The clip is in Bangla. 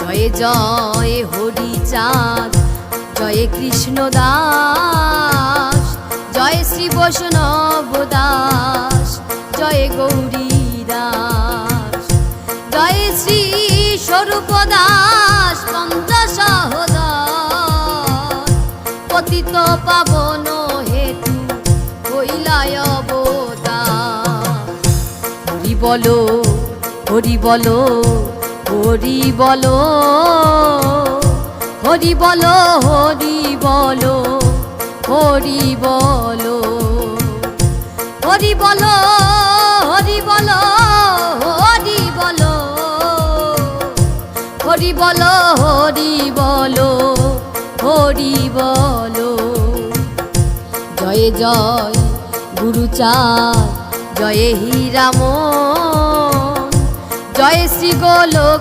জয় জয় হরিচাঁদ, জয় কৃষ্ণ দাস, জয় শ্রী বৈষ্ণব দাস, জয় গৌরী দাস, জয় শ্রী স্বরূপ দাস পঞ্চসহোদর, পতিত পাবন হেতু হইলায় অবতার। হরি বলো হরি বলো হরি বলো, হরি বলো হরি বলো, হরি বলো, হরি বলো হরি বলো, হরি বলো, হরি বলো হরি বলো, হরি বলো। জয় জয় গুরুচাঁদ, জয় হীরামন, জয় শ্রী গোলক